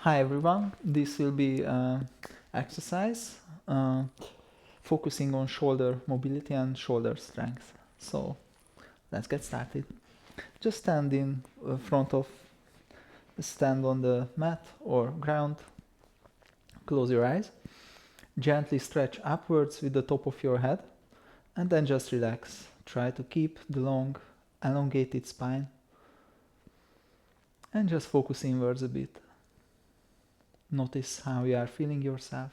Hi everyone, this will be exercise uh, focusing on shoulder mobility and shoulder strength. So let's get started. Just stand in front of, stand on the mat or ground, close your eyes, gently stretch upwards with the top of your head and then just relax. Try to keep the long elongated spine and just focus inwards a bit. Notice how you are feeling yourself.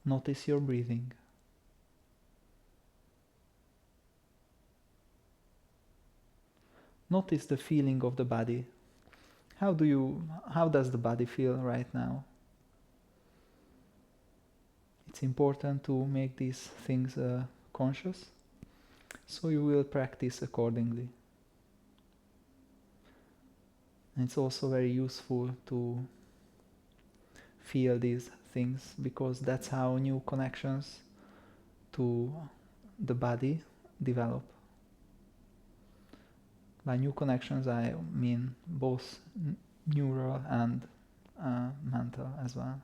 Notice your breathing. Notice the feeling of the body. How does the body feel right now? It's important to make these things conscious, so you will practice accordingly. And it's also very useful to feel these things because that's how new connections to the body develop. By new connections, I mean both neural and mental as well.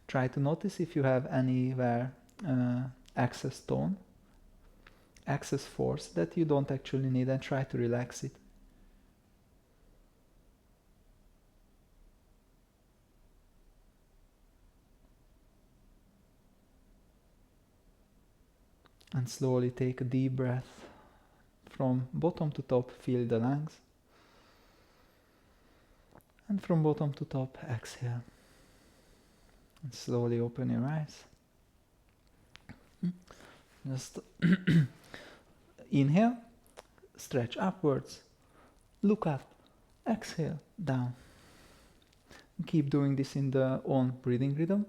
Try to notice if you have anywhere excess tone, excess force that you don't actually need, and try to relax it. And slowly take a deep breath from bottom to top, feel the lungs. And from bottom to top, exhale. And slowly open your eyes. Just inhale, stretch upwards, look up, exhale, down. Keep doing this in the own breathing rhythm.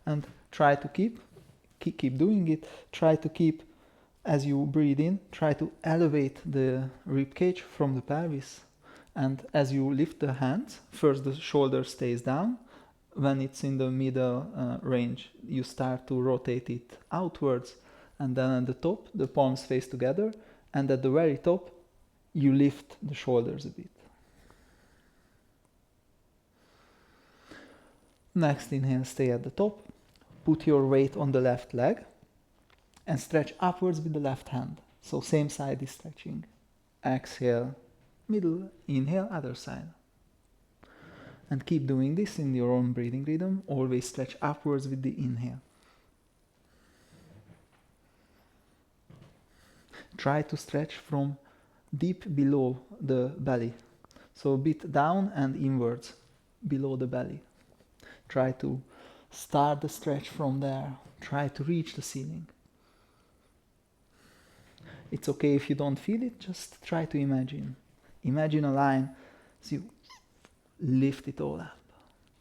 And try to keep doing it. Try to keep, as you breathe in, try to elevate the rib cage from the pelvis. And as you lift the hands, first the shoulder stays down. When it's in the middle range, you start to rotate it outwards. And then at the top, the palms face together. And at the very top, you lift the shoulders a bit. Next inhale, stay at the top. Put your weight on the left leg and stretch upwards with the left hand. So same side is stretching. Exhale, middle, inhale, other side. And keep doing this in your own breathing rhythm. Always stretch upwards with the inhale. Try to stretch from deep below the belly. So a bit down and inwards, below the belly. Try to start the stretch from there. Try to reach the ceiling. It's okay if you don't feel it, just try to imagine. Imagine a line, so you lift it all up.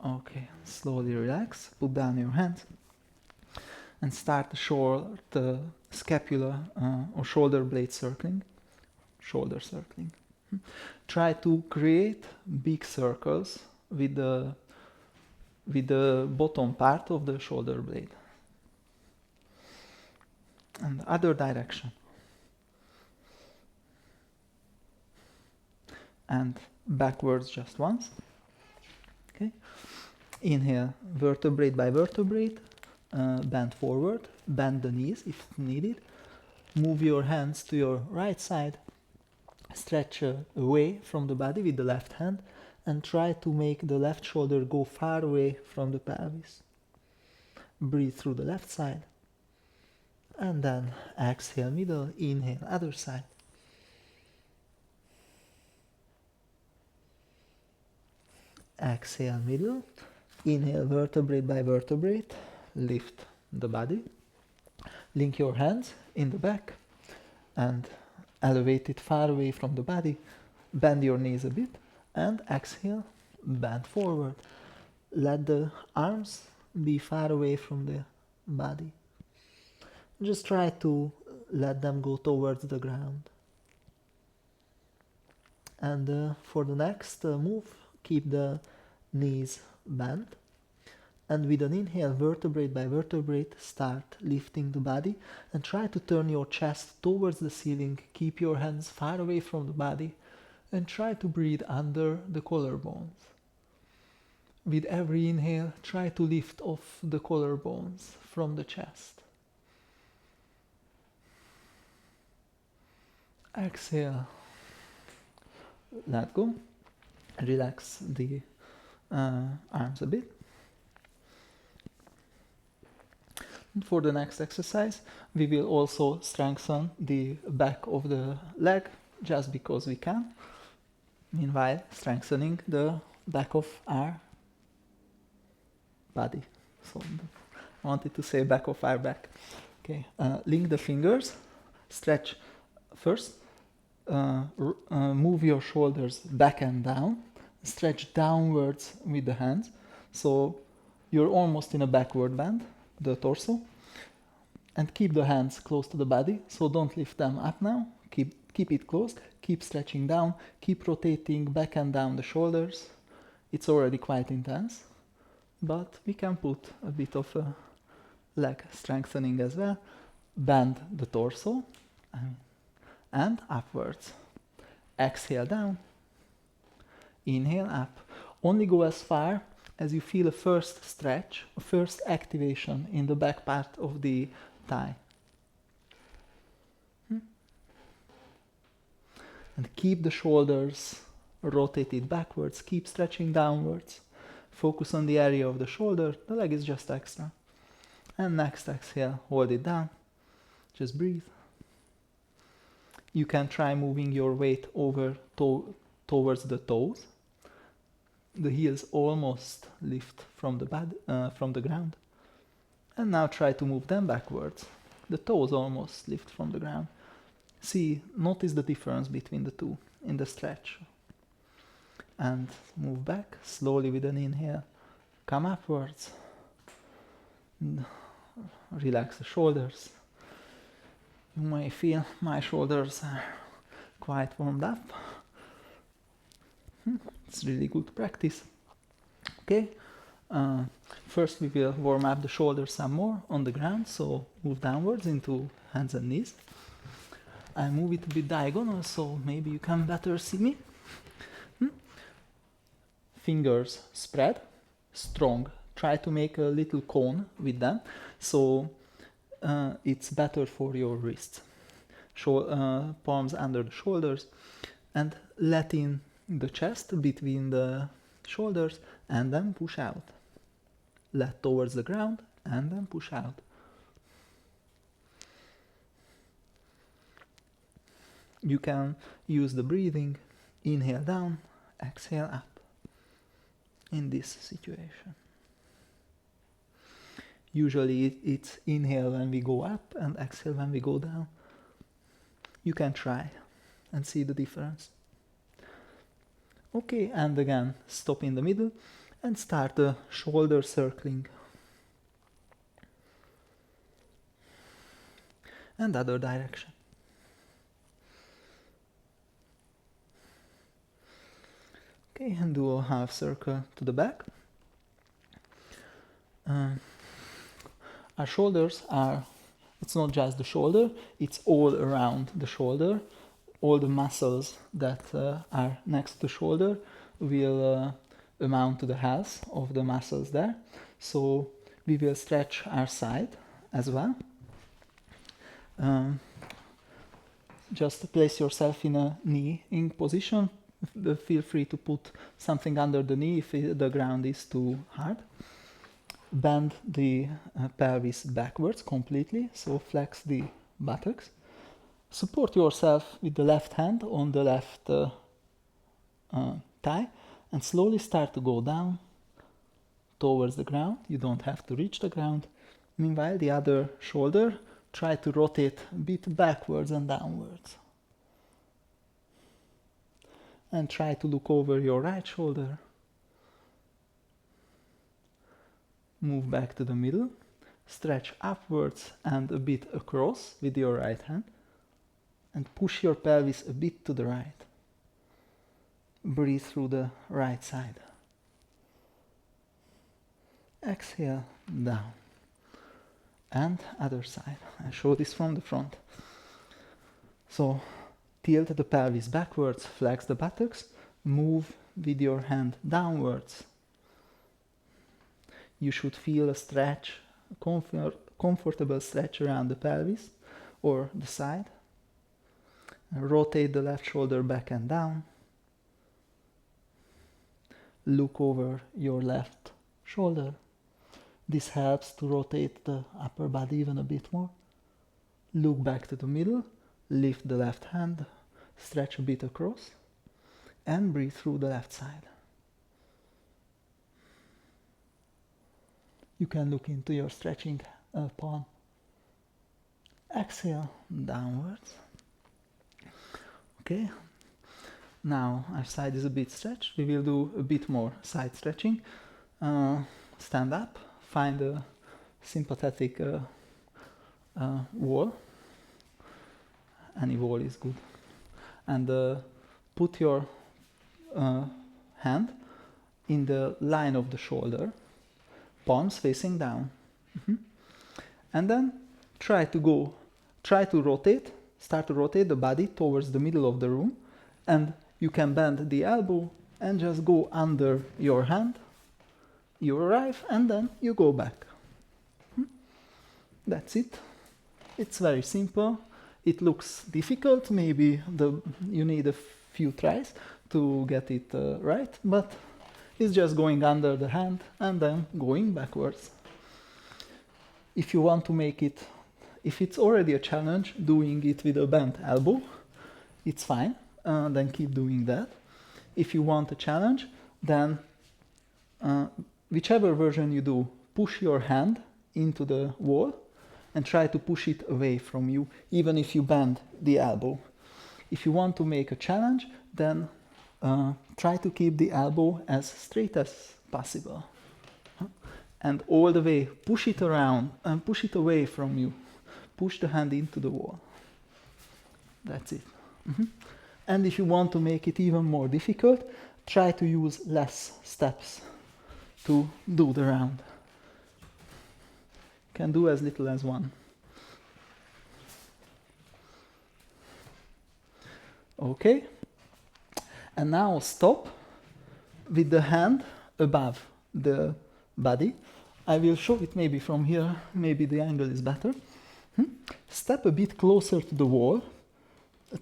Okay, slowly relax, put down your hands and start the short scapula or shoulder blade circling. Shoulder circling. Try to create big circles with the bottom part of the shoulder blade. And the other direction. And backwards just once. Okay. Inhale, vertebrae by vertebrae, bend forward, bend the knees if needed. Move your hands to your right side, stretch away from the body with the left hand, and try to make the left shoulder go far away from the pelvis. Breathe through the left side, and then exhale middle, inhale other side. Exhale middle, inhale vertebrae by vertebrae, lift the body, link your hands in the back and elevate it far away from the body, bend your knees a bit and exhale, bend forward. Let the arms be far away from the body. Just try to let them go towards the ground. And for the next move, keep the knees bent. And with an inhale, vertebrae by vertebrae, start lifting the body and try to turn your chest towards the ceiling. Keep your hands far away from the body and try to breathe under the collarbones. With every inhale, try to lift off the collarbones from the chest. Exhale. Let go. Relax the arms a bit. For the next exercise, we will also strengthen the back of the leg, just because we can. Meanwhile, strengthening the back of our body. So I wanted to say back of our back. Okay, link the fingers, stretch first, move your shoulders back and down, stretch downwards with the hands. So you're almost in a backward bend, the torso, and keep the hands close to the body, so don't lift them up now. Keep it closed, keep stretching down, keep rotating back and down the shoulders. It's already quite intense, but we can put a bit of a leg strengthening as well. Bend the torso and upwards. Exhale down, inhale up. Only go as far as you feel a first stretch, a first activation in the back part of the thigh. And keep the shoulders rotated backwards, keep stretching downwards. Focus on the area of the shoulder, the leg is just extra. And next exhale, hold it down, just breathe. You can try moving your weight over towards the toes. The heels almost lift from the ground. And now try to move them backwards. The toes almost lift from the ground. Notice the difference between the two in the stretch. And move back slowly with an inhale. Come upwards. Relax the shoulders. You may feel my shoulders are quite warmed up. It's really good practice. Okay. First we will warm up the shoulders some more on the ground, so move downwards into hands and knees. I move it a bit diagonal, so maybe you can better see me. Fingers spread, strong. Try to make a little cone with them, so it's better for your wrists. Palms under the shoulders, and let in the chest between the shoulders, and then push out. Let towards the ground, and then push out. You can use the breathing, inhale down, exhale up in this situation. Usually it's inhale when we go up and exhale when we go down. You can try and see the difference. Okay, and again, stop in the middle and start the shoulder circling. And other direction. Okay, and do a half circle to the back. Our shoulders it's not just the shoulder, it's all around the shoulder. All the muscles that are next to the shoulder will amount to the health of the muscles there. So we will stretch our side as well. Just place yourself in a kneeing position. Feel free to put something under the knee if the ground is too hard. Bend the pelvis backwards completely, so flex the buttocks. Support yourself with the left hand on the left thigh and slowly start to go down towards the ground. You don't have to reach the ground. Meanwhile, the other shoulder, try to rotate a bit backwards and downwards. And try to look over your right shoulder. Move back to the middle. Stretch upwards and a bit across with your right hand. And push your pelvis a bit to the right. Breathe through the right side. exhale, down. And other side. I show this from the front. So tilt the pelvis backwards, flex the buttocks, move with your hand downwards. You should feel a stretch, comfortable stretch around the pelvis or the side. Rotate the left shoulder back and down. Look over your left shoulder. This helps to rotate the upper body even a bit more. Look back to the middle, lift the left hand, stretch a bit across, and breathe through the left side. You can look into your stretching palm. Exhale, downwards. Okay, now our side is a bit stretched. We will do a bit more side stretching. Stand up, find a sympathetic wall. Any wall is good. And put your hand in the line of the shoulder, palms facing down. And then try to rotate, start to rotate the body towards the middle of the room, and you can bend the elbow and just go under your hand. You arrive and then you go back. That's it. It's very simple. It looks difficult. Maybe you need a few tries to get it right, but it's just going under the hand and then going backwards. If you want to make it, if it's already a challenge doing it with a bent elbow, it's fine. Then keep doing that. If you want a challenge, then whichever version you do, push your hand into the wall and try to push it away from you, even if you bend the elbow. If you want to make a challenge, then try to keep the elbow as straight as possible. And all the way, push it around and push it away from you. Push the hand into the wall. That's it. And if you want to make it even more difficult, try to use less steps to do the round. You can do as little as one. Okay. And now stop with the hand above the body. I will show it maybe from here, maybe the angle is better. Step a bit closer to the wall.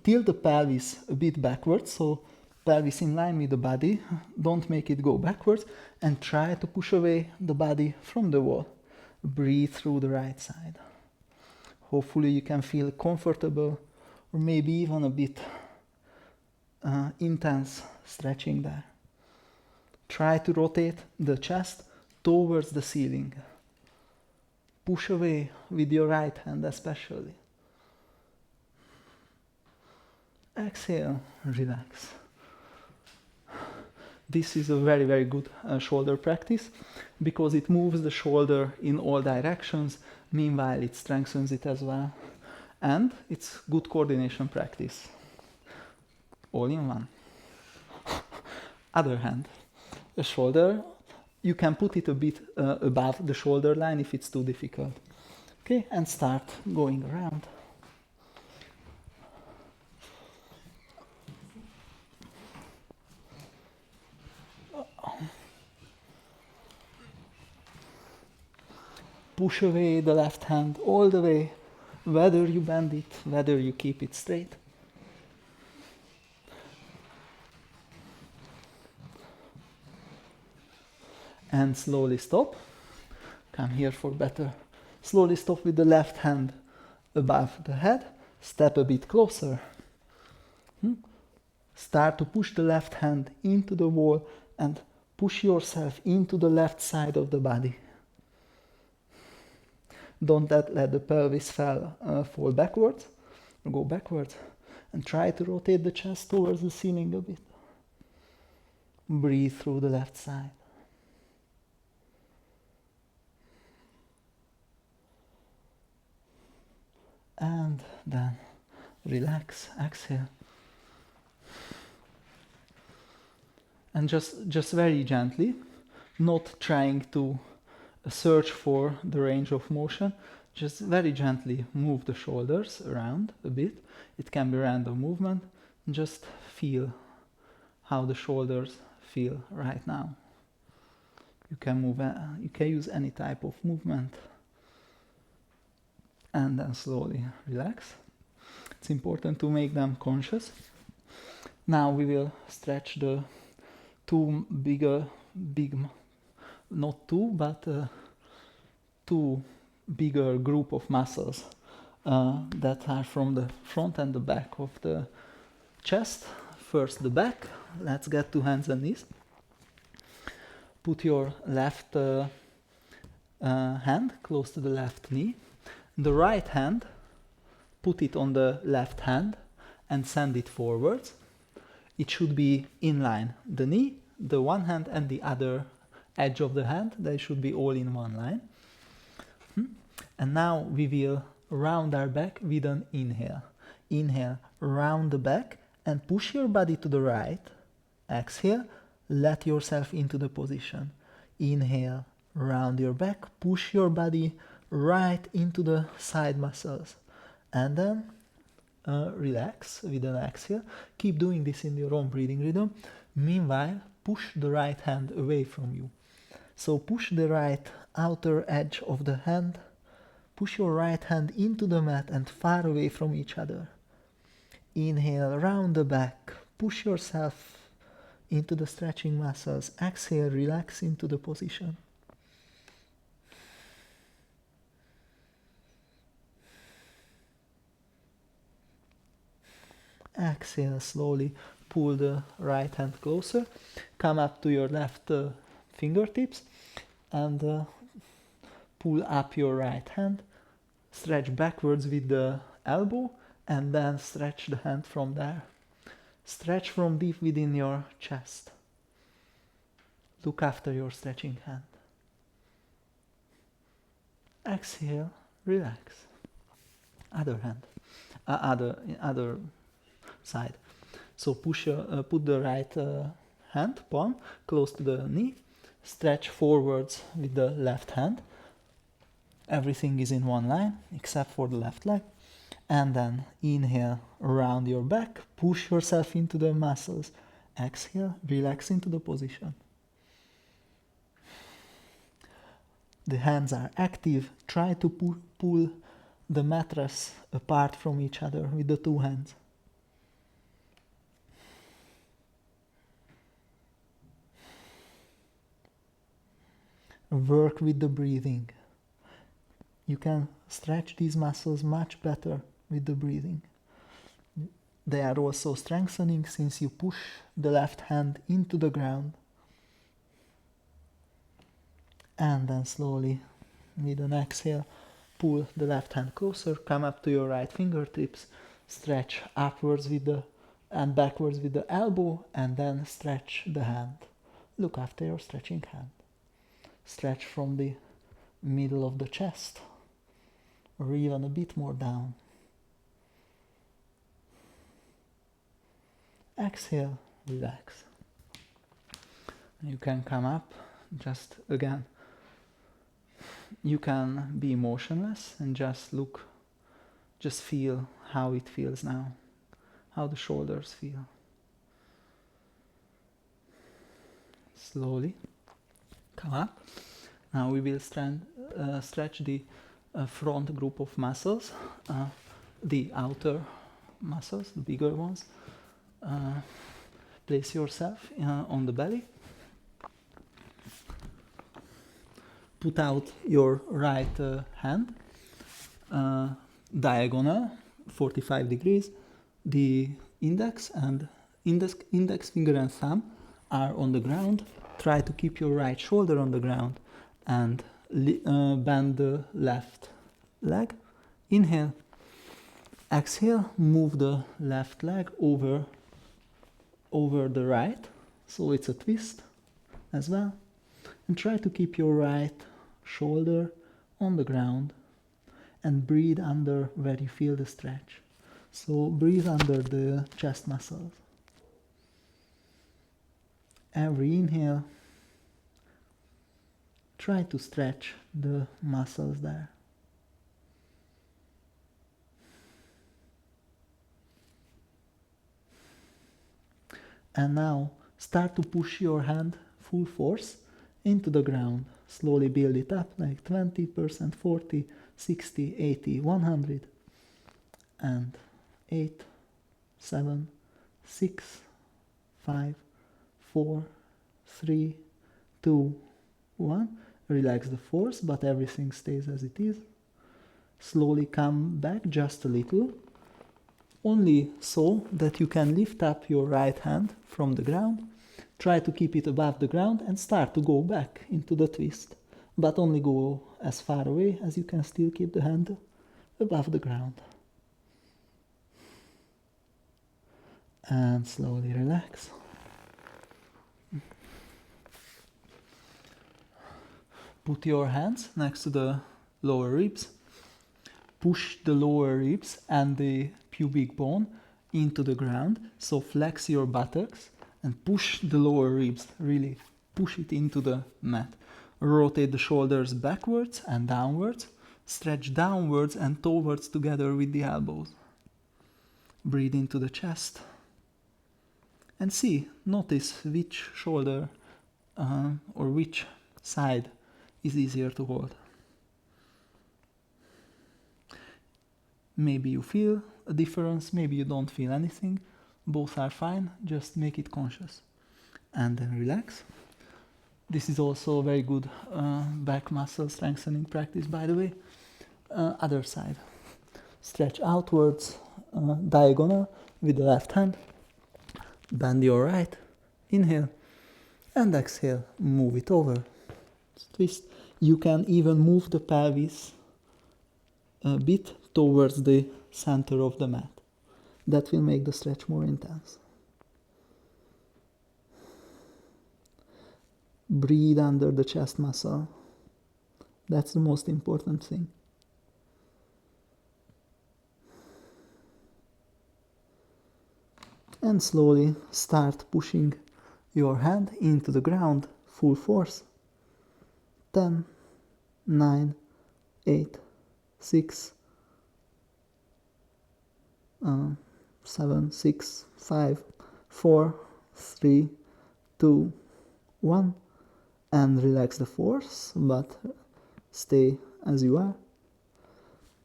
Tilt the pelvis a bit backwards, so pelvis in line with the body. Don't make it go backwards, and try to push away the body from the wall. Breathe through the right side. Hopefully you can feel comfortable, or maybe even a bit intense stretching there. Try to rotate the chest towards the ceiling. Push away with your right hand especially. Exhale, relax. This is a very, very good shoulder practice because it moves the shoulder in all directions. Meanwhile, it strengthens it as well. And it's good coordination practice. All in one. Other hand. The shoulder, you can put it a bit above the shoulder line if it's too difficult. Okay, and start going around. Push away the left hand all the way, whether you bend it, whether you keep it straight. And slowly stop. Come here for better. Slowly stop with the left hand above the head. Step a bit closer. Start to push the left hand into the wall and push yourself into the left side of the body. Don't let the pelvis fall backwards or go backwards, and try to rotate the chest towards the ceiling a bit. Breathe through the left side. And then relax, exhale. And just very gently, not trying to search for the range of motion, just very gently move the shoulders around a bit. It can be random movement. Just feel how the shoulders feel right now. You can use any type of movement, and then slowly relax. It's important to make them conscious. Now we will stretch the not two, but two bigger group of muscles that are from the front and the back of the chest. First the back. Let's get to hands and knees. Put your left hand close to the left knee. The right hand, put it on the left hand and send it forwards. It should be in line. The knee, the one hand and the other edge of the hand, they should be all in one line. And now we will round our back with an inhale. Inhale, round the back and push your body to the right. Exhale, let yourself into the position. Inhale, round your back, push your body right into the side muscles. And then relax with an exhale. Keep doing this in your own breathing rhythm. Meanwhile, push the right hand away from you. So push the right outer edge of the hand. Push your right hand into the mat and far away from each other. Inhale, round the back. Push yourself into the stretching muscles. Exhale, relax into the position. Exhale, slowly pull the right hand closer. Come up to your left fingertips and pull up your right hand. Stretch backwards with the elbow and then stretch the hand from there. Stretch from deep within your chest. Look after your stretching hand. Exhale, relax. Other hand, other side. So put the right hand, palm, close to the knee. Stretch forwards with the left hand. Everything is in one line except for the left leg. And then inhale, round your back, push yourself into the muscles. Exhale, relax into the position. The hands are active. Try to pull the mattress apart from each other with the two hands. Work with the breathing. You can stretch these muscles much better with the breathing. They are also strengthening since you push the left hand into the ground. And then slowly, with an exhale, pull the left hand closer, come up to your right fingertips, stretch upwards and backwards with the elbow, and then stretch the hand. Look after your stretching hand. Stretch from the middle of the chest, or even a bit more down. Exhale, relax. You can come up, just again. You can be motionless and just look, just feel how it feels now, how the shoulders feel. Slowly come up. Now we will stretch the front group of muscles, the outer muscles, the bigger ones. Place yourself on the belly. Put out your right hand, diagonal, 45 degrees. The index finger and thumb are on the ground. Try to keep your right shoulder on the ground and bend the left leg. Inhale. Exhale, move the left leg over the right, so it's a twist as well. And try to keep your right shoulder on the ground and breathe under where you feel the stretch. So breathe under the chest muscles. Every inhale, try to stretch the muscles there. And now start to push your hand full force into the ground. Slowly build it up like 20%, 40, 60, 80, 100. And 8, 7, 6, 5, 4, 3, 2, 1. Relax the force, but everything stays as it is. Slowly come back just a little, only so that you can lift up your right hand from the ground. Try to keep it above the ground and start to go back into the twist, but only go as far away as you can still keep the hand above the ground. And slowly relax. Put your hands next to the lower ribs. Push the lower ribs and the pubic bone into the ground. So flex your buttocks and push the lower ribs. Really push it into the mat. Rotate the shoulders backwards and downwards. Stretch downwards and towards together with the elbows. Breathe into the chest. And see, notice which shoulder or which side is easier to hold. Maybe you feel a difference, maybe you don't feel anything. Both are fine, just make it conscious. And then relax. This is also a very good back muscle strengthening practice, by the way. Other side. Stretch outwards, diagonal with the left hand. Bend your right. Inhale. And exhale. Move it over. Twist. You can even move the pelvis a bit towards the center of the mat. That will make the stretch more intense. Breathe under the chest muscle. That's the most important thing. And slowly start pushing your hand into the ground, full force. 10, 9, 8, 6, 7, 6, 5, 4, 3, 2, 1. And relax the force, but stay as you are.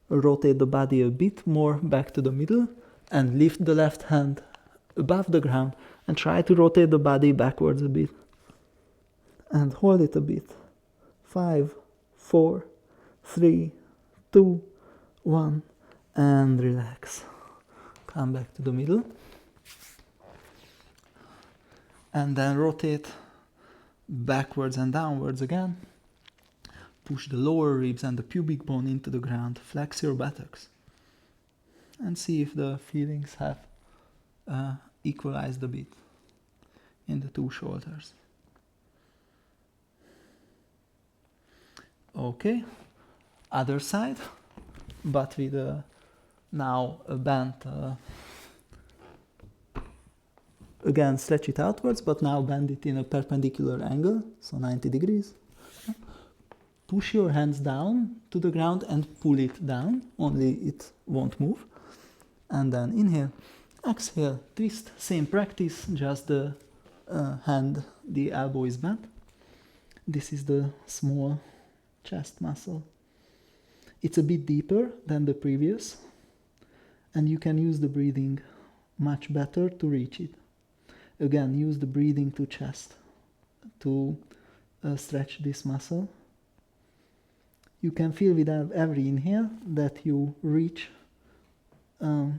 Rotate the body a bit more back to the middle and lift the left hand above the ground and try to rotate the body backwards a bit. And hold it a bit. 5, 4, 3, 2, 1, and relax. Come back to the middle. And then rotate backwards and downwards again. Push the lower ribs and the pubic bone into the ground. Flex your buttocks. And see if the feelings have equalized a bit in the two shoulders. Okay, other side, but with now a bent, again stretch it outwards, but now bend it in a perpendicular angle, so 90 degrees. Push your hands down to the ground and pull it down, only it won't move. And then inhale, exhale, twist, same practice, just the hand, the elbow is bent. This is the small chest muscle. It's a bit deeper than the previous, and you can use the breathing much better to reach it. Again, use the breathing to chest to stretch this muscle. You can feel with every inhale that you reach a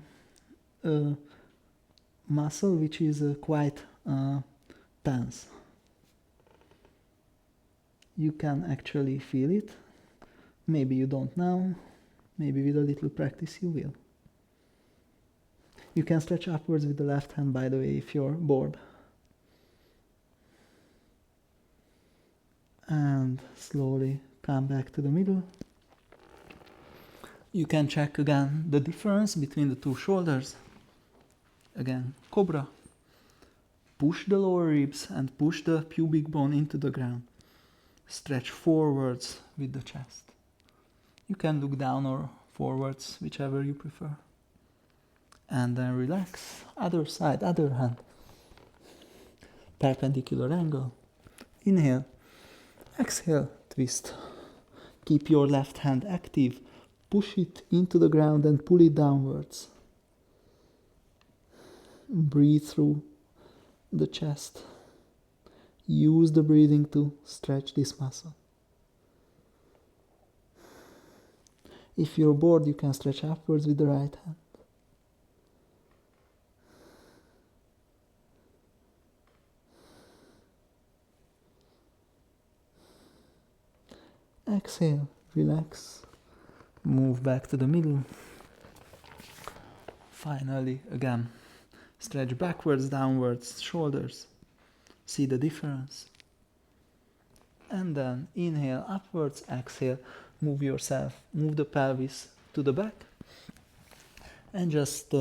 muscle which is quite tense. You can actually feel it. Maybe you don't now, maybe with a little practice you will. You can stretch upwards with the left hand, by the way, if you're bored. And slowly come back to the middle. You can check again the difference between the two shoulders. Again, cobra. Push the lower ribs and push the pubic bone into the ground. Stretch forwards with the chest. You can look down or forwards, whichever you prefer. And then relax. Other side, other hand. Perpendicular angle. Inhale. Exhale, twist. Keep your left hand active. Push it into the ground and pull it downwards. Breathe through the chest. Use the breathing to stretch this muscle. If you're bored, you can stretch upwards with the right hand. Exhale, relax, move back to the middle. Finally, again, stretch backwards, downwards, shoulders. See the difference. And then inhale upwards, exhale, move yourself, move the pelvis to the back. And just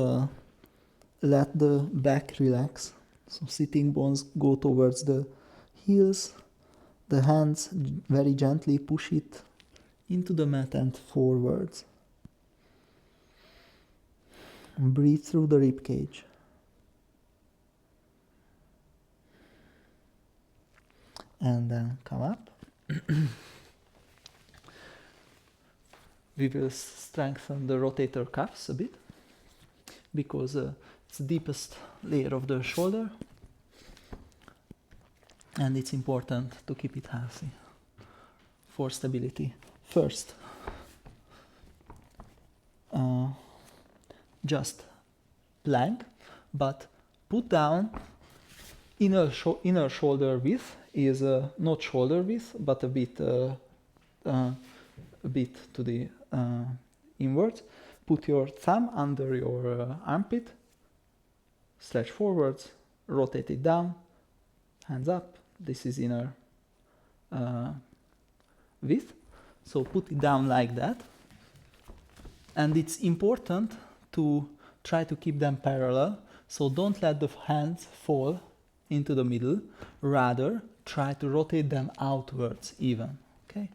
let the back relax. So sitting bones go towards the heels. The hands very gently push it into the mat and forwards. Breathe through the rib cage. And then come up. We will strengthen the rotator cuffs a bit because it's the deepest layer of the shoulder. And it's important to keep it healthy for stability. First, just plank, but put down inner shoulder width is not shoulder width, but a bit to the inwards. Put your thumb under your armpit, stretch forwards, rotate it down, hands up. This is inner width. So put it down like that. And it's important to try to keep them parallel. So don't let the hands fall into the middle. Rather, try to rotate them outwards even. Okay?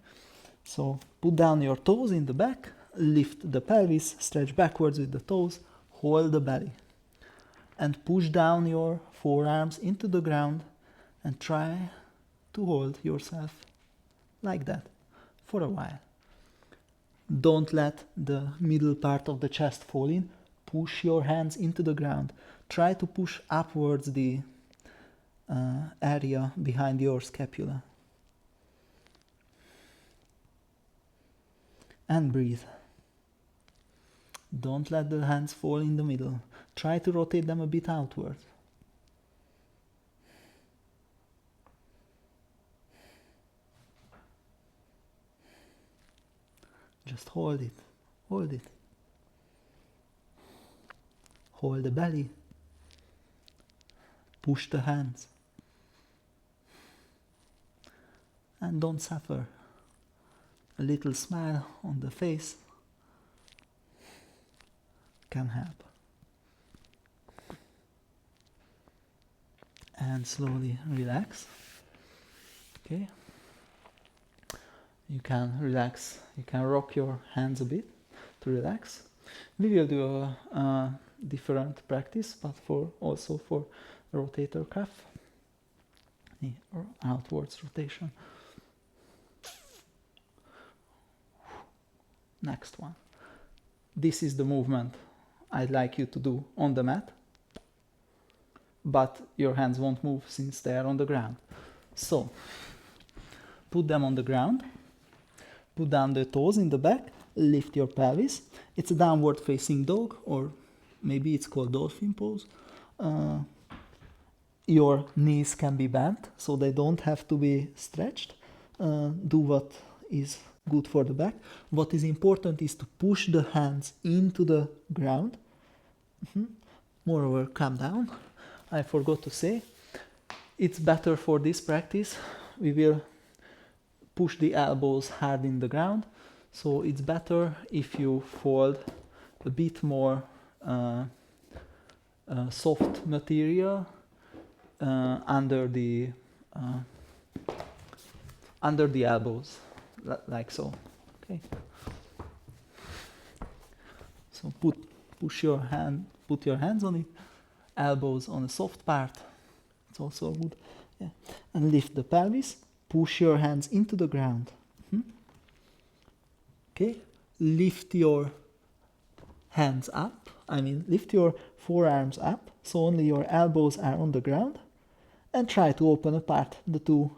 So put down your toes in the back, lift the pelvis, stretch backwards with the toes, hold the belly. And push down your forearms into the ground and try to hold yourself like that for a while. Don't let the middle part of the chest fall in. Push your hands into the ground. Try to push upwards the area behind your scapula. And breathe. Don't let the hands fall in the middle. Try to rotate them a bit outward. Just hold it, hold it. Hold the belly. Push the hands. And don't suffer. A little smile on the face can help. And slowly relax. Okay. You can relax, you can rock your hands a bit to relax. We will do a different practice, but also for rotator cuff, or outwards rotation. Next one. This is the movement I'd like you to do on the mat, but your hands won't move since they are on the ground. So, put them on the ground. Put down the toes in the back, lift your pelvis. It's a downward facing dog, or maybe it's called dolphin pose. Your knees can be bent, so they don't have to be stretched. Do what is good for the back. What is important is to push the hands into the ground. Moreover, calm down. I forgot to say, it's better for this practice. We will push the elbows hard in the ground, so it's better if you fold a bit more soft material under the under the elbows, like so. Okay. So put your hands on it, elbows on the soft part. It's also good. Yeah. And lift the pelvis. Push your hands into the ground. Okay. Lift your hands up. Lift your forearms up, so only your elbows are on the ground, and try to open apart the two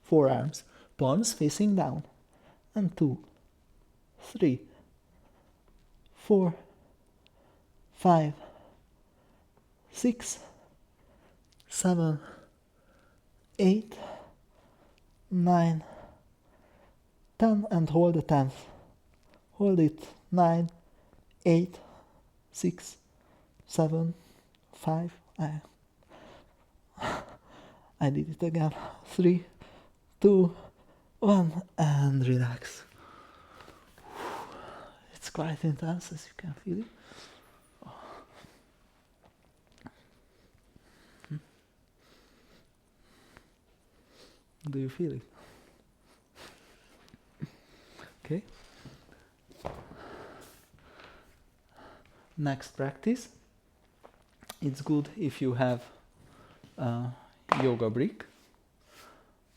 forearms. Palms facing down. And 2, 3, 4, 5, 6, 7, 8, 9, 10, and hold the 10th. Hold it. 9, 8, 6, 7, 5. I did it again. 3, 2, 1, and relax. It's quite intense, as you can feel it. Do you feel it? Okay. Next practice. It's good if you have a yoga brick,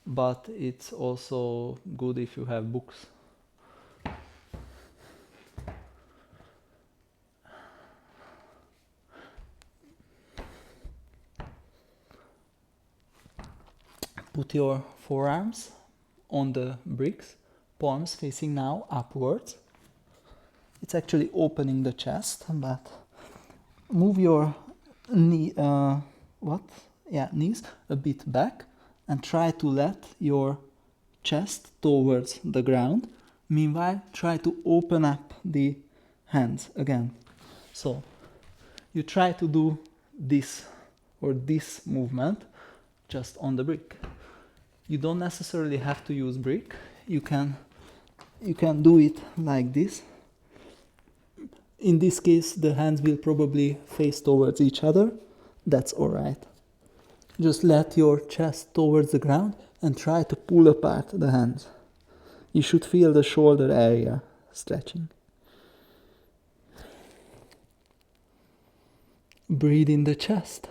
but it's also good if you have books. Put your forearms on the bricks, palms facing now upwards. It's actually opening the chest, but move your knees a bit back and try to let your chest towards the ground. Meanwhile, try to open up the hands again. So you try to do this movement just on the brick. You don't necessarily have to use brick. You can do it like this. In this case, the hands will probably face towards each other. That's all right. Just let your chest towards the ground and try to pull apart the hands. You should feel the shoulder area stretching. Breathe in the chest.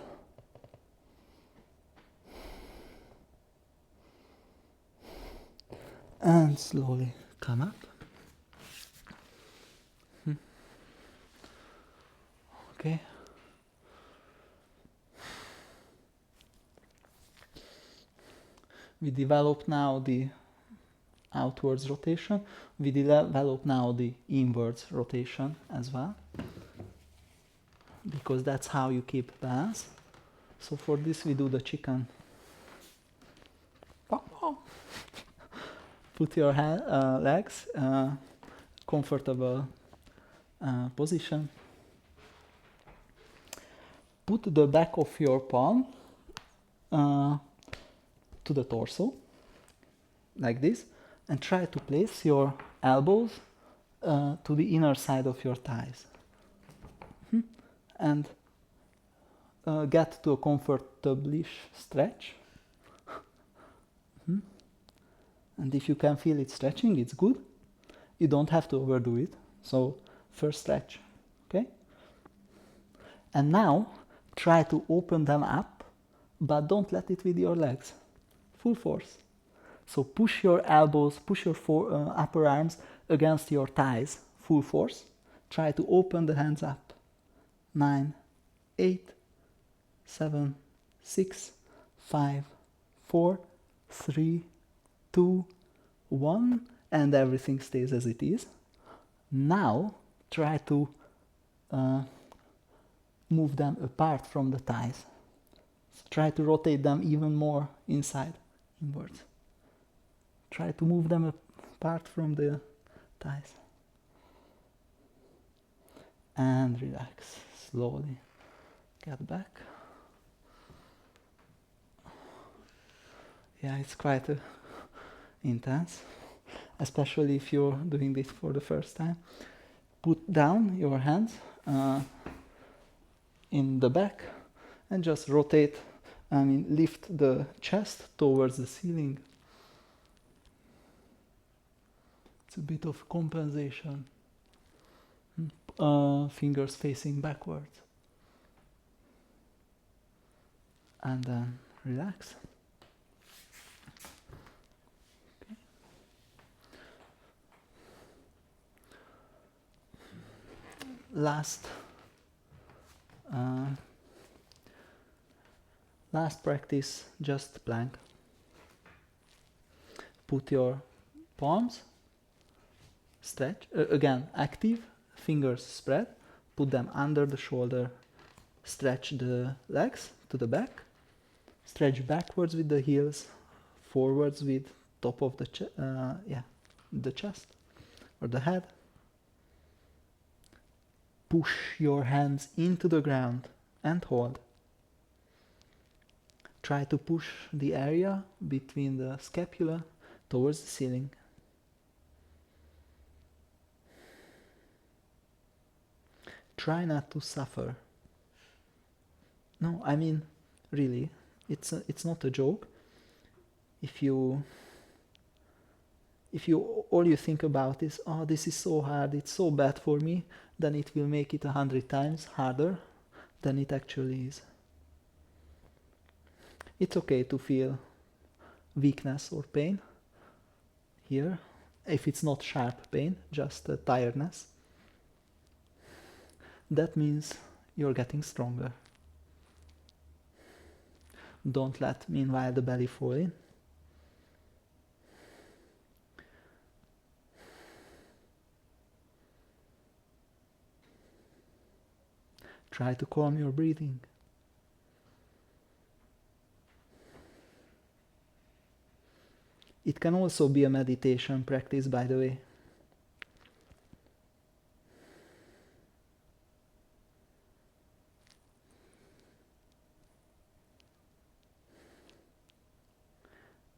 And slowly come up. Okay. We develop now the outwards rotation. We develop now the inwards rotation as well, because that's how you keep balance. So for this we do the chicken. Put your legs comfortable position. Put the back of your palm to the torso, like this, and try to place your elbows to the inner side of your thighs. And get to a comfortable-ish stretch. And if you can feel it stretching, it's good. You don't have to overdo it. So first stretch, okay? And now try to open them up, but don't let it with your legs. Full force. So push your elbows, push your upper arms against your thighs, full force. Try to open the hands up. 9, 8, 7, 6, 5, 4, 3, 2, 1, and everything stays as it is. Now try to move them apart from the thighs. So try to rotate them even more inside, inwards. Try to move them apart from the thighs. And relax, slowly get back. Yeah, it's quite intense, especially if you're doing this for the first time. Put down your hands in the back and just rotate, lift the chest towards the ceiling. It's a bit of compensation. Fingers facing backwards. And then relax. Okay. Last practice, just plank. Put your palms, stretch, again active, fingers spread, put them under the shoulder, stretch the legs to the back, stretch backwards with the heels, forwards with top of the the chest or the head. Push your hands into the ground and hold. Try to push the area between the scapula towards the ceiling. Try not to suffer. No, I mean, really, it's not a joke. If you all you think about is, oh, this is so hard, it's so bad for me, then it will make it 100 times harder than it actually is. It's okay to feel weakness or pain here, if it's not sharp pain, just tiredness. That means you're getting stronger. Don't let, meanwhile, the belly fall in. Try to calm your breathing. It can also be a meditation practice, by the way.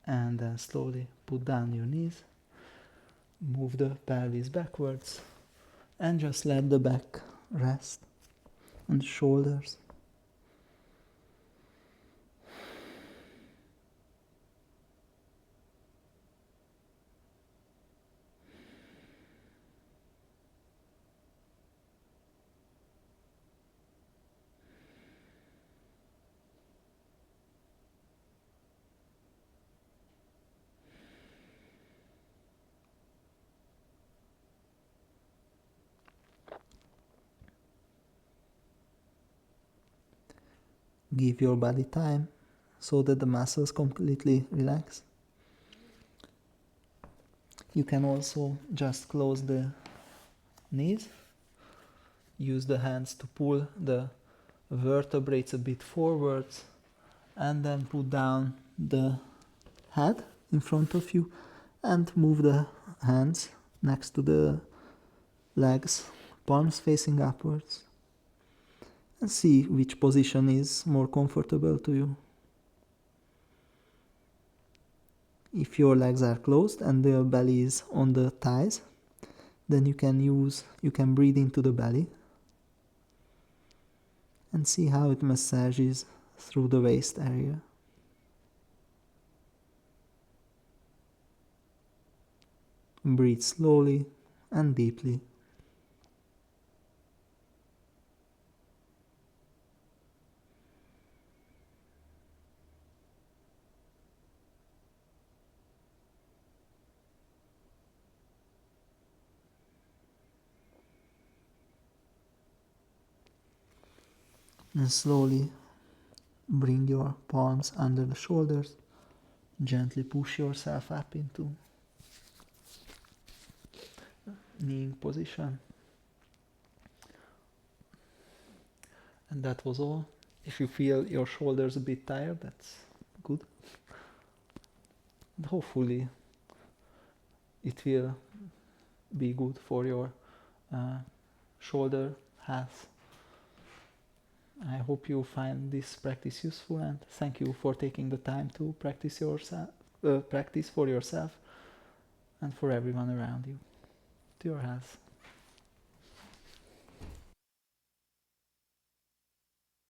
And then slowly put down your knees, move the pelvis backwards, and just let the back rest on the shoulders. Give your body time so that the muscles completely relax. You can also just close the knees. Use the hands to pull the vertebrae a bit forwards and then put down the head in front of you and move the hands next to the legs, palms facing upwards. And see which position is more comfortable to you. If your legs are closed and the belly is on the thighs, then you can breathe into the belly and see how it massages through the waist area. Breathe slowly and deeply. And slowly bring your palms under the shoulders. Gently push yourself up into kneeling position. And that was all. If you feel your shoulders a bit tired, that's good. And hopefully it will be good for your shoulder health. I hope you find this practice useful, and thank you for taking the time to practice for yourself and for everyone around you. To your health.